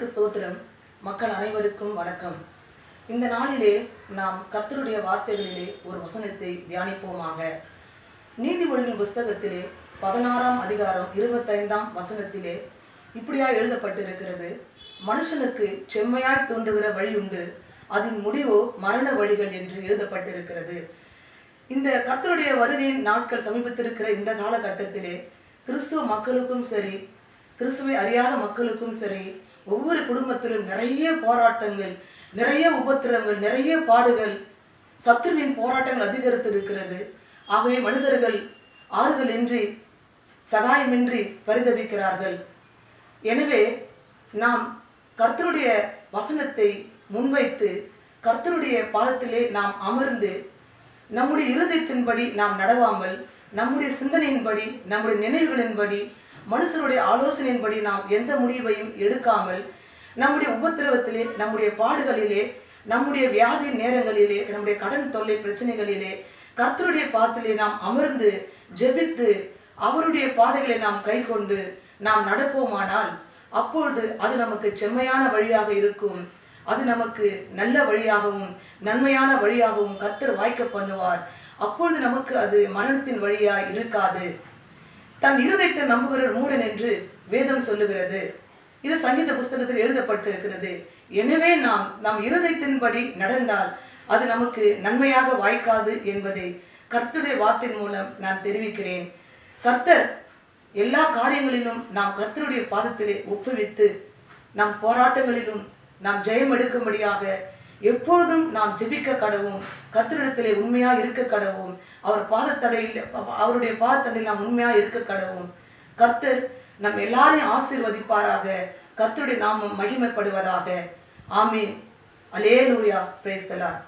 தேவனுக்கு ஸ்தோத்திரம். மக்கள் அனைவருக்கும் வணக்கம். இந்த நாளிலே நாம் கர்த்தருடைய வார்த்தைகளிலே ஒரு வசனத்தை தியானிப்போமாக. நீதிமொழிகளின் புஸ்தகத்திலே 16ஆம் அதிகாரம் 25ஆம் வசனத்திலே இப்படியாய் எழுதப்பட்டிருக்கிறது. மனுஷனுக்கு செம்மையாய் தோன்றுகிற வழி உண்டு, அதன் முடிவோ மரண வழிகள் என்று எழுதப்பட்டிருக்கிறது. இந்த கர்த்தருடைய வருகையின் நாட்கள் சமீபத்திருக்கிற இந்த காலகட்டத்திலே கிறிஸ்துவ மக்களுக்கும் சரி, கிறிஸ்துவை அறியாத மக்களுக்கும் சரி, ஒவ்வொரு குடும்பத்திலும் நிறைய போராட்டங்கள், நிறைய உபத்திரங்கள், நிறைய பாடுகள், சத்துருவின் போராட்டங்கள் அதிகரித்து இருக்கிறது. ஆகவே மனிதர்கள் ஆறுதலின்றி, சகாயமின்றி பரிதபிக்கிறார்கள். எனவே நாம் கர்த்தருடைய வசனத்தை முன்வைத்து கர்த்தருடைய பாதத்திலே நாம் அமர்ந்து நம்முடைய இருதயத்தின்படி நாம் நடவாமல், நம்முடைய சிந்தனையின்படி, நம்முடைய நினைவுகளின்படி, மனுஷனுடைய ஆலோசனையின்படி நாம் எந்த முடிவையும் எடுக்காமல், நம்முடைய உபத்திரவத்திலே, நம்முடைய பாடுகளிலே, நம்முடைய வியாதி நேரங்களிலே, நம்முடைய கடன் தொல்லை பிரச்சனைகளிலே கர்த்தருடைய பாதத்திலே நாம் அமர்ந்து ஜெபித்து அவருடைய பாதைகளை நாம் கைக்கொண்டு நாம் நடப்போமானால் அப்பொழுது அது நமக்கு செம்மையான வழியாக இருக்கும். அது நமக்கு நல்ல வழியாகவும் நன்மையான வழியாகவும் கர்த்தர் வாய்க்க பண்ணுவார். அப்பொழுது நமக்கு அது மரணத்தின் வழியாய் இருக்காது. தன் இருதயத்தை நம்புகிறவர் மூடன் என்று வேதம் சொல்லுகிறது. இது சங்கீத புஸ்தகத்தில் எழுதப்பட்டிருக்கிறது. எனவே நாம் நம் இருதயத்தின்படி நடந்தால் அது நமக்கு நன்மையாக வாய்க்காது என்பதை கர்த்தருடைய வார்த்தையின் மூலம் நான் தெரிவிக்கிறேன். கர்த்தர் எல்லா காரியங்களிலும் நாம் கர்த்தருடைய பாதத்திலே ஒப்புவித்து நம் போராட்டங்களிலும் நாம் ஜெயம் எடுக்கும்படியாக எப்பொழுதும் நாம் ஜெபிக்க கடவும், கர்த்தரிடத்திலே உண்மையாக இருக்க கடவும், அவருடைய பாதத்தடையில் நாம் உண்மையாக இருக்க கடவும். கர்த்தர் நம் எல்லாரையும் ஆசீர்வதிப்பாராக. கர்த்தருடைய நாமம் மகிமைப்படுவதாக. ஆமீன். அல்லேலூயா. Praise the Lord.